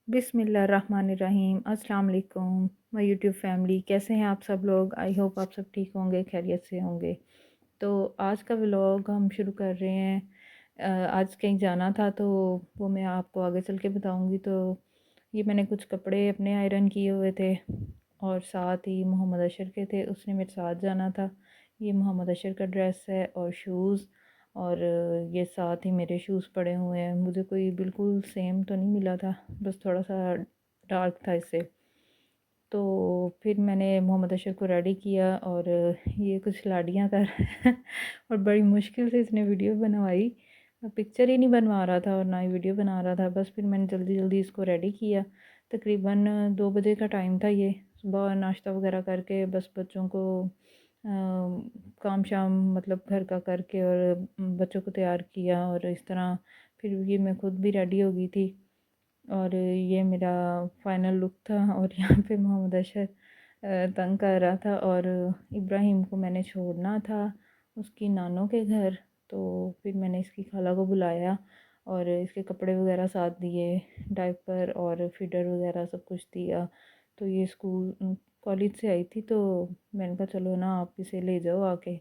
बिस्मिल्लाहिर्रहमानिर्रहीम। अस्सलाम वालेकुम माय यूट्यूब फैमिली, कैसे हैं आप सब लोग। आई होप आप सब ठीक होंगे, खैरियत से होंगे। तो आज का व्लॉग हम शुरू कर रहे हैं। आज कहीं जाना था तो वो मैं आपको आगे चल के बताऊंगी। तो ये मैंने कुछ कपड़े अपने आयरन किए हुए थे और साथ ही मोहम्मद अशर के थे, उसने मेरे साथ जाना था। ये मोहम्मद अशर का ड्रेस है और शूज़, और ये साथ ही मेरे शूज़ पड़े हुए हैं। मुझे कोई बिल्कुल सेम तो नहीं मिला था, बस थोड़ा सा डार्क था इससे। तो फिर मैंने मोहम्मद अशर को रेडी किया और ये कुछ लाड़ियाँ कर और बड़ी मुश्किल से इसने वीडियो बनवाई। पिक्चर ही नहीं बनवा रहा था और ना ही वीडियो बना रहा था। बस फिर मैंने जल्दी जल्दी इसको रेडी किया। तकरीबन 2 बजे का टाइम था। ये सुबह नाश्ता वगैरह करके बस बच्चों को काम शाम मतलब घर का करके और बच्चों को तैयार किया, और इस तरह फिर ये मैं खुद भी रेडी हो गई थी। और ये मेरा फाइनल लुक था। और यहाँ पे मोहम्मद अशर तंग कर रहा था, और इब्राहिम को मैंने छोड़ना था उसकी नानों के घर। तो फिर मैंने इसकी खाला को बुलाया और इसके कपड़े वगैरह साथ दिए, डायपर और फीडर वगैरह सब कुछ दिया। तो ये स्कूल कॉलेज से आई थी, तो मैंने कहा चलो ना आप इसे ले जाओ आके।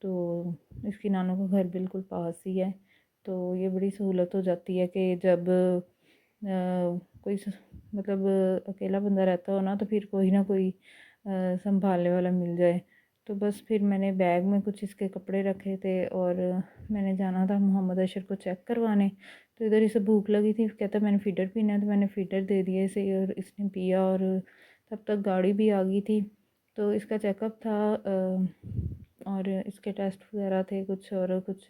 तो इसकी नानों का घर बिल्कुल पास ही है। तो ये बड़ी सहूलत हो जाती है कि जब कोई मतलब अकेला बंदा रहता हो ना, तो फिर कोई ना कोई संभालने वाला मिल जाए। तो बस फिर मैंने बैग में कुछ इसके कपड़े रखे थे और मैंने जाना था मोहम्मद अशर को चेक करवाने। तो इधर इसे भूख लगी थी, कहता मैंने फ़ीडर पीना है, तो मैंने फ़ीडर दे दिया इसे और इसने पिया। और तब तक गाड़ी भी आ गई थी। तो इसका चेकअप था और इसके टेस्ट वगैरह थे कुछ, और कुछ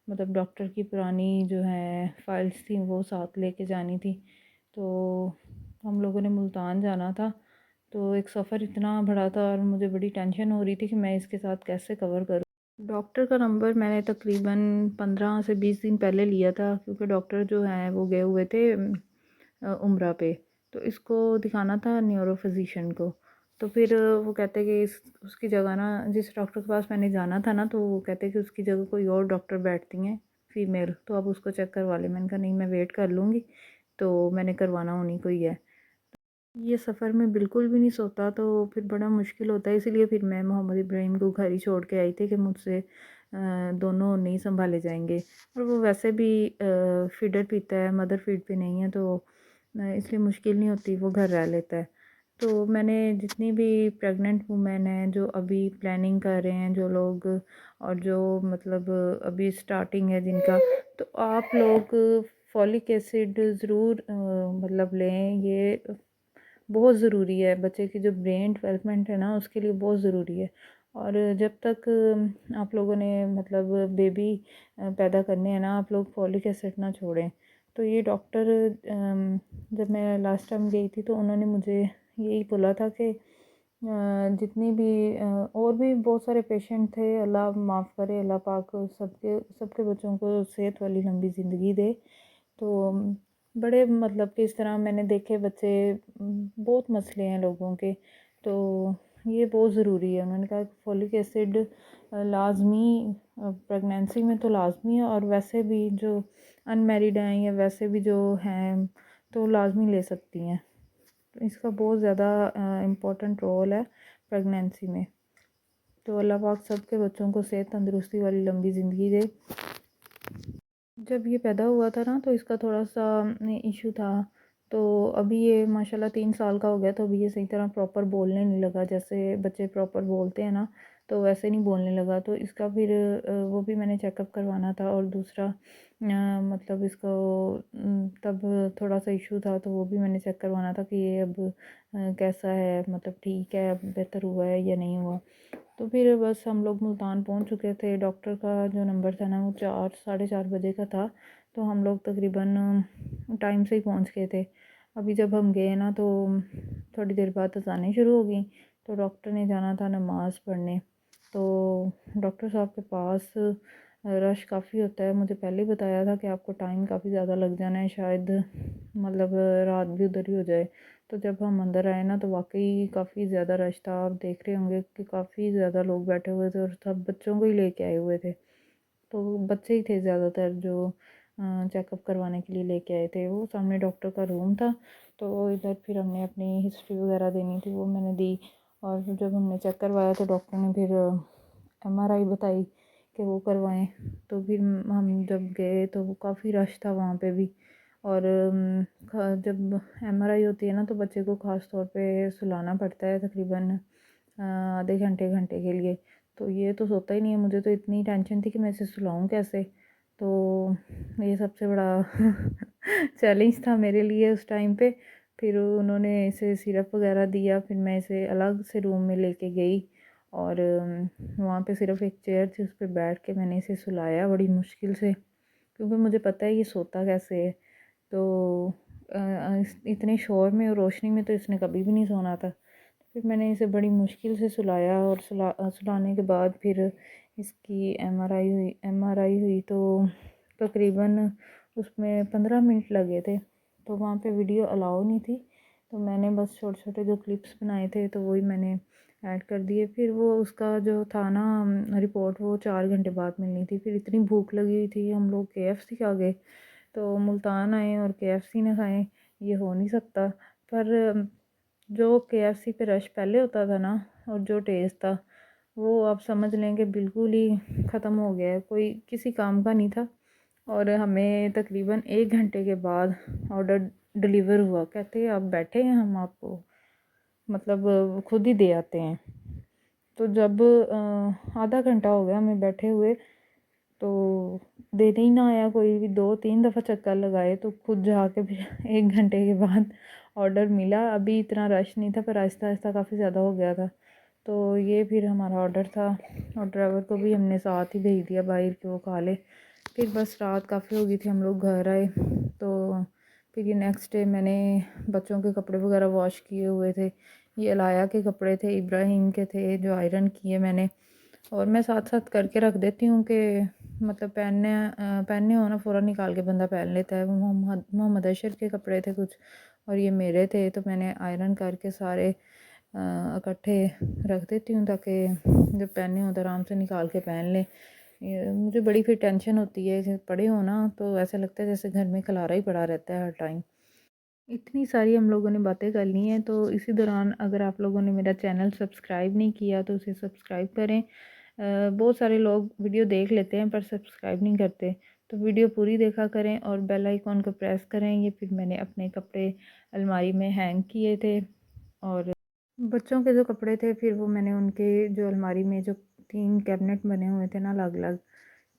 मतलब डॉक्टर की पुरानी जो है फाइल्स थी वो साथ लेके जानी थी। तो हम लोगों ने मुल्तान जाना था। तो एक सफ़र इतना बड़ा था और मुझे बड़ी टेंशन हो रही थी कि मैं इसके साथ कैसे कवर करूँ। डॉक्टर का नंबर मैंने तकरीबन 15 से 20 दिन पहले लिया था, क्योंकि डॉक्टर जो हैं वो गए हुए थे उम्रा पे। तो इसको दिखाना था न्यूरो फिजिशियन को। तो फिर वो कहते कि इस उसकी जगह ना, जिस डॉक्टर के पास मैंने जाना था ना, तो वो कहते कि उसकी जगह कोई और डॉक्टर बैठती हैं फ़ीमेल, तो अब उसको चेक करवा लें। मैंने कहा नहीं, मैं वेट कर लूँगी। तो मैंने करवाना उन्हीं को ही है। ये सफ़र में बिल्कुल भी नहीं सोता, तो फिर बड़ा मुश्किल होता है। इसीलिए फिर मैं मोहम्मद इब्राहिम को घर ही छोड़ के आई थी कि मुझसे दोनों नहीं संभाले जाएंगे। और वो वैसे भी फीडर पीता है, मदर फीड पे नहीं है, तो इसलिए मुश्किल नहीं होती, वो घर रह लेता है। तो मैंने जितनी भी प्रेग्नेंट वुमेन हैं जो अभी प्लानिंग कर रहे हैं, जो लोग, और जो मतलब अभी स्टार्टिंग है जिनका, तो आप लोग फॉलिक एसिड ज़रूर मतलब लें। ये बहुत ज़रूरी है, बच्चे की जो ब्रेन डेवलपमेंट है ना उसके लिए बहुत ज़रूरी है। और जब तक आप लोगों ने मतलब बेबी पैदा करने हैं ना, आप लोग फॉलिक एसिड ना छोड़ें। तो ये डॉक्टर जब मैं लास्ट टाइम गई थी तो उन्होंने मुझे यही बोला था कि जितनी भी और भी बहुत सारे पेशेंट थे, अल्लाह माफ़ करे, अल्लाह पाक सबके सबके बच्चों को सेहत वाली लंबी ज़िंदगी दे। तो बड़े मतलब कि इस तरह मैंने देखे बच्चे, बहुत मसले हैं लोगों के। तो ये बहुत ज़रूरी है। उन्होंने कहा कि फॉलिक एसिड लाजमी प्रेगनेंसी में तो लाजमी है, और वैसे भी जो अनमेरिड हैं या वैसे भी जो हैं तो लाजमी ले सकती हैं। तो इसका बहुत ज़्यादा इम्पोर्टेंट रोल है प्रेगनेंसी में। तो अल्लाह पाक सबके बच्चों को सेहत तंदुरुस्ती वाली लंबी ज़िंदगी दे। जब ये पैदा हुआ था ना, तो इसका थोड़ा सा इशू था। तो अभी ये माशाल्लाह 3 साल का हो गया, तो अभी ये सही तरह प्रॉपर बोलने नहीं लगा। जैसे बच्चे प्रॉपर बोलते हैं ना, तो वैसे नहीं बोलने लगा। तो इसका फिर वो भी मैंने चेकअप करवाना था। और दूसरा मतलब इसको तब थोड़ा सा इशू था, तो वो भी मैंने चेक करवाना था कि ये अब कैसा है, मतलब ठीक है, बेहतर हुआ है या नहीं हुआ। तो फिर बस हम लोग मुल्तान पहुंच चुके थे। डॉक्टर का जो नंबर था ना वो 4 साढ़े 4 बजे का था। तो हम लोग तकरीबन टाइम से ही पहुंच गए थे। अभी जब हम गए ना, तो थोड़ी देर बाद अज़ानें शुरू हो गई। तो डॉक्टर ने जाना था नमाज़ पढ़ने। तो डॉक्टर साहब के पास रश काफ़ी होता है। मुझे पहले ही बताया था कि आपको टाइम काफ़ी ज़्यादा लग जाना है, शायद मतलब रात भी उधर ही हो जाए। तो जब हम अंदर आए ना, तो वाकई काफ़ी ज़्यादा रश था। आप देख रहे होंगे कि काफ़ी ज़्यादा लोग बैठे हुए थे और सब बच्चों को ही लेके आए हुए थे। तो बच्चे ही थे ज़्यादातर जो चेकअप करवाने के लिए लेके आए थे। वो सामने डॉक्टर का रूम था, तो इधर फिर हमने अपनी हिस्ट्री वगैरह देनी थी, वो मैंने दी। और फिर जब हमने चेक करवाया तो डॉक्टर ने फिर एमआरआई बताई कि वो करवाएं। तो फिर हम जब गए तो वो काफ़ी रश था वहाँ पे भी। और जब एमआरआई होती है ना तो बच्चे को ख़ास तौर पे सुलाना पड़ता है तकरीबन आधे घंटे घंटे के लिए। तो ये तो सोता ही नहीं है, मुझे तो इतनी टेंशन थी कि मैं इसे सुलाऊं कैसे। तो ये सबसे बड़ा चैलेंज था मेरे लिए उस टाइम पे। फिर उन्होंने इसे सिरप वगैरह दिया, फिर मैं इसे अलग से रूम में लेके गई और वहाँ पे सिर्फ एक चेयर थी, उस पर बैठ के मैंने इसे सुलाया बड़ी मुश्किल से, क्योंकि मुझे पता है ये सोता कैसे है। तो इतने शोर में और रोशनी में तो इसने कभी भी नहीं सोना था। फिर मैंने इसे बड़ी मुश्किल से सुलाया और सुलाने के बाद फिर इसकी एमआरआई हुई तो तकरीबन उसमें 15 मिनट लगे थे। तो वहाँ पे वीडियो अलाउ नहीं थी, तो मैंने बस छोटे छोटे जो क्लिप्स बनाए थे तो वही मैंने ऐड कर दिए। फिर वो उसका जो था ना रिपोर्ट, वो 4 घंटे बाद मिलनी थी। फिर इतनी भूख लगी हुई थी, हम लोग केएफसी खा गए। तो मुल्तान आए और केएफसी ना खाएं, ये हो नहीं सकता। पर जो केएफसी पे रश पहले होता था ना और जो टेस्ट था, वो आप समझ लें कि बिल्कुल ही ख़त्म हो गया है, कोई किसी काम का नहीं था। और हमें तकरीबन 1 घंटे के बाद ऑर्डर डिलीवर हुआ, कहते आप बैठे हैं, हम आपको मतलब खुद ही दे आते हैं। तो जब आधा घंटा हो गया हमें बैठे हुए, तो देने ही ना आया कोई भी। 2-3 दफ़ा चक्कर लगाए तो खुद जाके फिर 1 घंटे के बाद ऑर्डर मिला। अभी इतना रश नहीं था, पर आहिस्ता आहिस्ता काफ़ी ज़्यादा हो गया था। तो ये फिर हमारा ऑर्डर था और ड्राइवर को भी हमने साथ ही भेज दिया बाहर कि वो खा ले। फिर बस रात काफ़ी हो गई थी, हम लोग घर आए। तो फिर ये नेक्स्ट डे मैंने बच्चों के कपड़े वगैरह वॉश किए हुए थे। ये अलाया के कपड़े थे, इब्राहिम के थे, जो आयरन किए मैंने। और मैं साथ साथ करके रख देती हूँ कि मतलब पहनने हो ना फ़ौरन निकाल के बंदा पहन लेता है। वो मोहम्मद अशर के कपड़े थे कुछ, और ये मेरे थे, तो मैंने आयरन करके सारे इकट्ठे रख देती हूँ ताकि जब पहनने हो तो आराम से निकाल के पहन लें। मुझे बड़ी फिर टेंशन होती है कि पड़े हो ना तो ऐसा लगता है जैसे घर में खलारा ही पड़ा रहता है हर टाइम। इतनी सारी हम लोगों ने बातें कर ली हैं, तो इसी दौरान अगर आप लोगों ने मेरा चैनल सब्सक्राइब नहीं किया तो उसे सब्सक्राइब करें। बहुत सारे लोग वीडियो देख लेते हैं पर सब्सक्राइब नहीं करते, तो वीडियो पूरी देखा करें और बेल आइकॉन को प्रेस करें। ये फिर मैंने अपने कपड़े अलमारी में हैंग किए थे, और बच्चों के जो कपड़े थे फिर वो मैंने उनके जो अलमारी में जो 3 कैबिनेट बने हुए थे ना अलग अलग,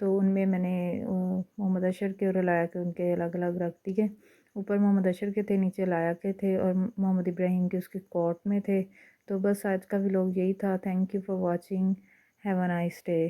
तो उनमें मैंने मोहम्मद अशर के और लाया के उनके अलग अलग रख दिए। ऊपर मोहम्मद अशर के थे, नीचे लाया के थे, और मोहम्मद इब्राहिम के उसके कोट में थे। तो बस आज का व्लॉग यही था। Thank you for watching. Have a nice day.